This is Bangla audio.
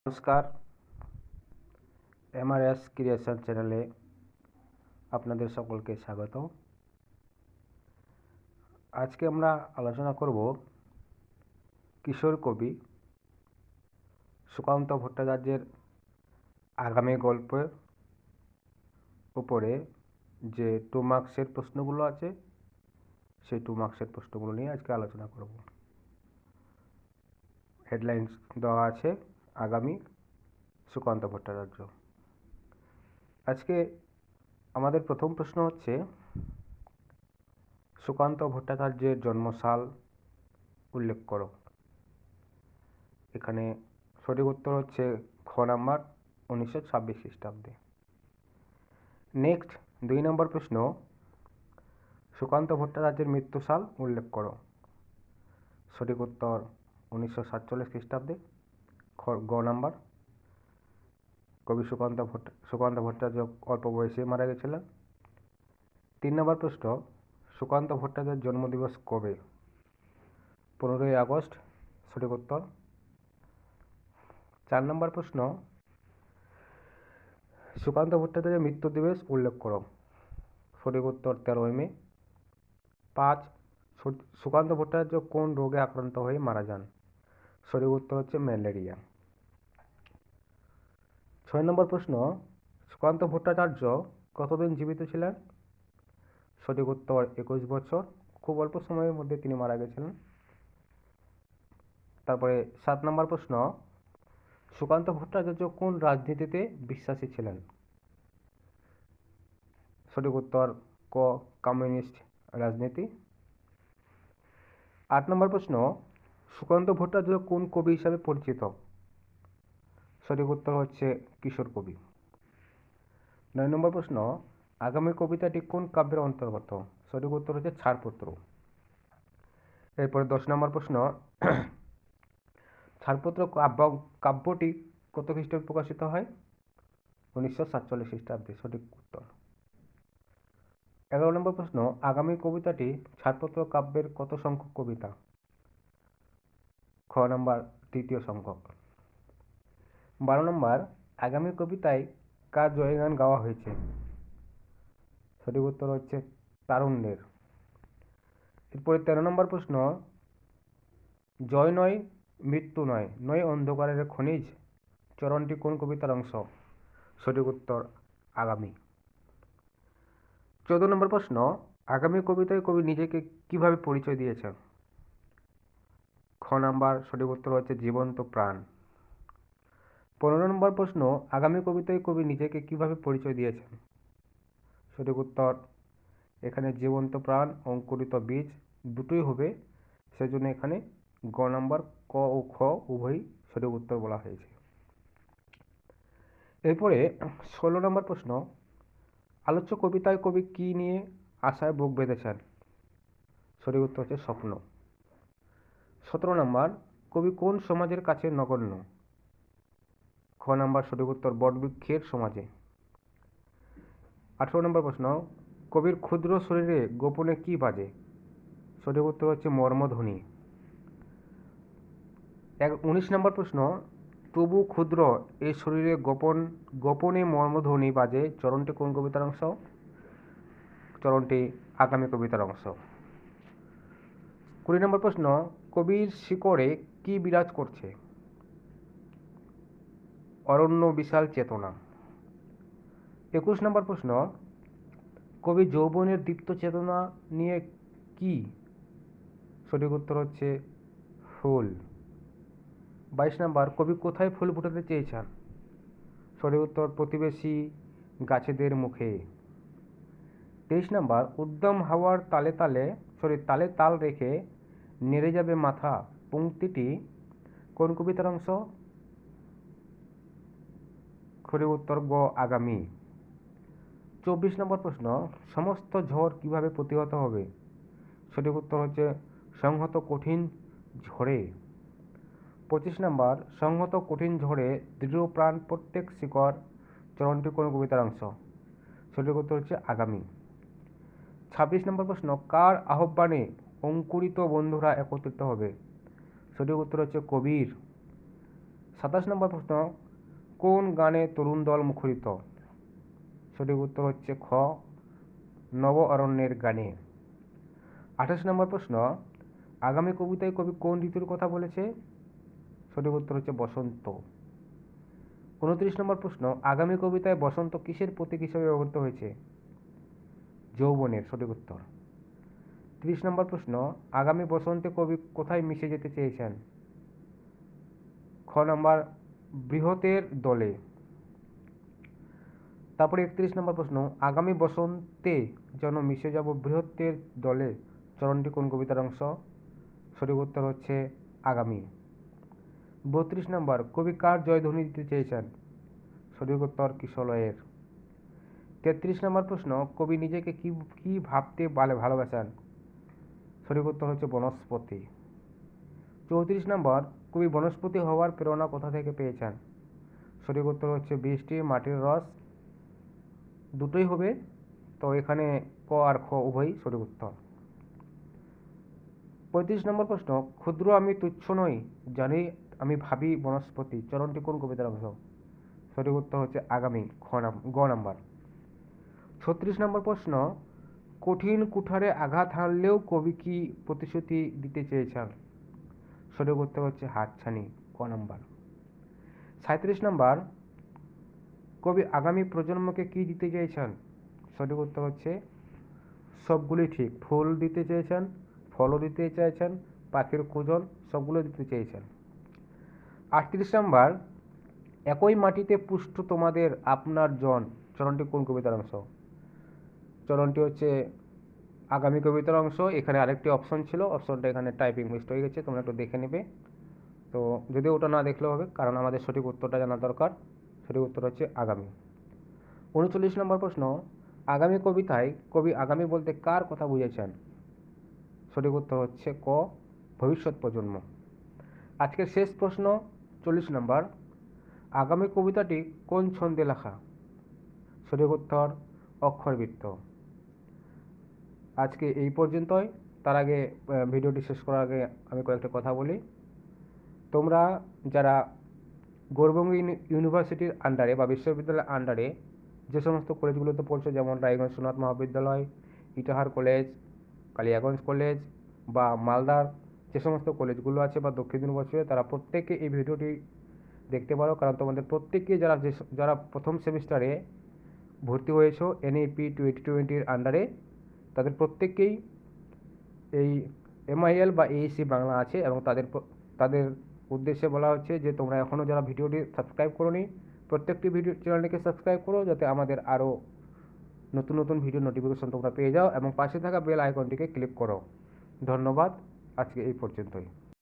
নমস্কার, এমআরএস ক্রিয়েশন চ্যানেলে আপনাদের সকলকে স্বাগত। আজকে আমরা আলোচনা করব কিশোর কবি সুকান্ত ভট্টাচার্যের আগামী গল্পের উপরে যে 2 মার্কসের প্রশ্নগুলো আছে সেই 2 মার্কসের প্রশ্নগুলো নিয়ে আজকে আলোচনা করব। হেডলাইন্স দেওয়া আছে আগামী সুকান্ত ভট্টাচার্য। আজকে আমাদের প্রথম প্রশ্ন হচ্ছে সুকান্ত ভট্টাচার্যের জন্মসাল উল্লেখ করো। এখানে সঠিক উত্তর হচ্ছে খ নাম্বার 1926 খ্রিস্টাব্দে। নেক্সট 2 নম্বর প্রশ্ন, সুকান্ত ভট্টাচার্যের মৃত্যুসাল উল্লেখ করো। সঠিক উত্তর 1947 খ্রিস্টাব্দে, গ নাম্বার। কবি সুকান্ত ভট্টাচার্য অল্প বয়সে মারা গেছিলেন। 3 নম্বর প্রশ্ন, সুকান্ত ভট্টাচার্যের জন্মদিবস কবে? 15ই আগস্ট। সঠিক উত্তর। 4 নম্বর প্রশ্ন, সুকান্ত ভট্টাচার্যের মৃত্যু দিবস উল্লেখ করো। সঠিক উত্তর 13ই মে। 5, সুকান্ত ভট্টাচার্য কোন রোগে আক্রান্ত হয়ে মারা যান? সঠিক উত্তর হচ্ছে ম্যালেরিয়া। 6 নম্বর প্রশ্ন, সুকান্ত ভট্টাচার্য কতদিন জীবিত ছিলেন? সঠিক উত্তর 21 বছর। খুব অল্প সময়ের মধ্যে তিনি মারা গেছিলেন। তারপরে 7 নম্বর প্রশ্ন, সুকান্ত ভট্টাচার্য কোন রাজনীতিতে বিশ্বাসী ছিলেন? সঠিক উত্তর ক কমিউনিস্ট রাজনীতি। 8 নম্বর প্রশ্ন, সুকান্ত ভট্টাচার্য কোন কবি হিসাবে পরিচিত? সঠিক উত্তর হচ্ছে কিশোর কবি। 9 নম্বর প্রশ্ন, আগামী কবিতাটি কোন কাব্যের অন্তর্গত? সঠিক উত্তর হচ্ছে ছাড়পত্র। এরপরে 10 নম্বর প্রশ্ন, ছাড়পত্র কাব্যটি কত খ্রিস্টাব্দে প্রকাশিত হয়? 1947 খ্রিস্টাব্দে। সঠিক উত্তর। 11 নম্বর প্রশ্ন, আগামী কবিতাটি ছাড়পত্র কাব্যের কত সংখ্যক কবিতা? খ নাম্বার 3য় সংখ্যক। 12 নম্বর, আগামী কবিতায় কার জয়গান গাওয়া হয়েছে? সঠিক উত্তর হচ্ছে তারুণ্যের। এরপরে 13 নম্বর প্রশ্ন, জয় নয় মৃত্যু নয়, নয় অন্ধকারের খনিজ চরণটি কোন কবিতার অংশ? সঠিক উত্তর আগামী। 14 নম্বর প্রশ্ন, আগামী কবিতায় কবি নিজেকে কিভাবে পরিচয় দিয়েছেন? খ নাম্বার। সঠিক উত্তর হচ্ছে জীবন্ত প্রাণ। 15 নম্বর প্রশ্ন, আগামী কবিতায় কবি নিজেকে কিভাবে পরিচয় দিয়েছেন? সঠিক উত্তর এখানে জীবন্ত প্রাণ, অঙ্কুরিত বীজ দুটোই হবে, সেজন্য এখানে গ নাম্বার ক ও খ উভয়ই সঠিক উত্তর বলা হয়েছে। এরপরে 16 নম্বর প্রশ্ন, আলোচ্য কবিতায় কবি কি নিয়ে আশায় বুক বেঁধেছেন? সঠিক উত্তর হচ্ছে স্বপ্ন। 17 নম্বর, কবি কোন সমাজের কাছে নগণ্য? খ নাম্বার। সঠিক উত্তর বটবৃক্ষের সমাজে। 18 নম্বর প্রশ্ন, কবির ক্ষুদ্র শরীরে গোপনে কি বাজে? সঠিক উত্তর হচ্ছে মর্মধ্বনি। 19 নম্বর প্রশ্ন, তবু ক্ষুদ্র এই শরীরে গোপনে মর্মধ্বনি বাজে চরণটি কোন কবিতার অংশ? চরণটি আগামী কবিতার অংশ। 20 নম্বর প্রশ্ন, কবির শিকড়ে কি বিরাজ করছে? অরণ্য বিশাল চেতনা। 21 নম্বর প্রশ্ন, কবি যৌবনের দীপ্ত চেতনা নিয়ে কি? সঠিক উত্তর হচ্ছে ফুল। 22 নম্বর, কবি কোথায় ফুল ফোটাতে চেয়েছেন? সঠিক উত্তর প্রতিবেশী গাছেদের মুখে। 23 নম্বর, উদ্যম হাওয়ার তালে তাল রেখে নেড়ে যাবে মাথা পংক্তিটি কোন কবিতার অংশ? সঠিক উত্তর গ আগামী। 24 নম্বর প্রশ্ন, সমস্ত ঝড় কিভাবে প্রতিহত হবে? সঠিক উত্তর হচ্ছে সংহত কঠিন ঝড়ে। 25 নম্বর, সংহত কঠিন ঝড়ে দৃঢ় প্রাণ প্রত্যেক শিকড় চরণটি কোন কবিতার অংশ? সঠিক উত্তর হচ্ছে আগামী। 26 নম্বর প্রশ্ন, কার আহ্বানে অঙ্কুরিত বন্ধুরা একত্রিত হবে? সঠিক উত্তর হচ্ছে কবির। 27 নম্বর প্রশ্ন, কোন গানে তরুণ দল মুখরিত? সঠিক উত্তর হচ্ছে খ, নব অরণ্যের গানে। 28 নম্বর প্রশ্ন, আগামী কবিতায় কবি কোন ঋতুর কথা বলেছে? সঠিক উত্তর হচ্ছে বসন্ত। 29 নম্বর প্রশ্ন, আগামী কবিতায় বসন্ত কিসের প্রতীক হিসেবে ব্যবহৃত হয়েছে? যৌবনের। সঠিক উত্তর। 30 নম্বর প্রশ্ন, আগামী বসন্তে কবি কোথায় মিশে যেতে চেয়েছেন? খ নাম্বার, বৃহতের দলে। তারপরে 31 নম্বর প্রশ্ন, আগামী বসন্তে যেন মিশে যাব বৃহত্তের দলে চরণটি কোন কবিতার অংশ? সঠিক উত্তর হচ্ছে আগামী। 32 নম্বর, কবি কার জয়ধ্বনি দিতে চেয়েছেন? সঠিক উত্তর কিশলয়ের। 33 নম্বর প্রশ্ন, কবি নিজেকে কি ভাবতে ভালোবাসেন? সঠিক উত্তর হচ্ছে বনস্পতি। 34 নম্বর, কবি বনস্পতি হওয়ার প্রেরণা কোথা থেকে পেয়েছেন? সঠিক উত্তর হচ্ছে বৃষ্টি, মাটির রস, দুটোই হবে, তো এখানে ক আর খ উভয়ই সঠিক উত্তর। 35 নম্বর প্রশ্ন, ক্ষুদ্র আমি তুচ্ছ নই, জানি আমি ভাবি বনস্পতি চরণটি কোন কবিতার অংশ? সঠিক উত্তর হচ্ছে আগামী, গ নাম্বার। 36 নম্বর প্রশ্ন, কঠিন কুঠারে আঘাত হানলেও কবি কি প্রতিশ্রুতি দিতে চেয়েছেন? সঠিক উত্তর হচ্ছে হাতছানি, ক নাম্বার। 37 নম্বর, কবি আগামী প্রজন্মকে কি দিতে চেয়েছেন? সঠিক উত্তর হচ্ছে সবগুলি ঠিক, ফুল দিতে চেয়েছেন, ফলও দিতে চেয়েছেন, পাখির খোঁজন, সবগুলো দিতে চেয়েছেন। 38 নম্বর, একই মাটিতে পুষ্ট তোমাদের আপনার জন চরণটি কোন কবিতার অংশ? চরণটি হচ্ছে আগামী কবিতার অংশ। এখানে আরেকটি অপশন ছিল, অপশনটা এখানে টাইপিং মিস্ট হয়ে গেছে, তোমরা একটু দেখে নেবে। তো যদিও ওটা না দেখলেও হবে, কারণ আমাদের সঠিক উত্তরটা জানা দরকার। সঠিক উত্তর হচ্ছে আগামী। 39 নম্বর প্রশ্ন, আগামী কবিতায় কবি আগামী বলতে কার কথা বুঝেছেন? সঠিক উত্তর হচ্ছে ক, ভবিষ্যৎ প্রজন্ম। আজকের শেষ প্রশ্ন 40 নম্বর, আগামী কবিতাটি কোন ছন্দে লেখা? সঠিক উত্তর অক্ষরবৃত্ত। আজকে এই পর্যন্তই। তার আগে ভিডিওটি শেষ করার আগে আমি কয়েকটা কথা বলি। তোমরা যারা গৌরবঙ্গ ইউনিভার্সিটির আন্ডারে বা বিশ্ববিদ্যালয়ের আন্ডারে যে সমস্ত কলেজগুলোতে পড়ছো, যেমন রায়গঞ্জ সোনাথ মহাবিদ্যালয়, ইটাহার কলেজ, কালিয়াগঞ্জ কলেজ বা মালদার যে সমস্ত কলেজগুলো আছে বা দক্ষিণ ইউনিভার্সিটি, তারা প্রত্যেকে এই ভিডিওটি দেখতে পারো, কারণ তোমাদের প্রত্যেককে যারা প্রথম সেমিস্টারে ভর্তি হয়েছো NAP 2020-র আন্ডারে, তাদের প্রত্যেককেই এই MIL বা AEC বাংলা আছে, এবং তাদের উদ্দেশ্যে বলা হচ্ছে যে তোমরা এখনও যারা ভিডিওটি সাবস্ক্রাইব করোনি, প্রত্যেকটি ভিডিও চ্যানেলটিকে সাবস্ক্রাইব করো, যাতে আমাদের আরও নতুন নতুন ভিডিও নোটিফিকেশন তোমরা পেয়ে যাও, এবং পাশে থাকা বেল আইকনটিকে ক্লিক করো। ধন্যবাদ, আজকে এই পর্যন্তই।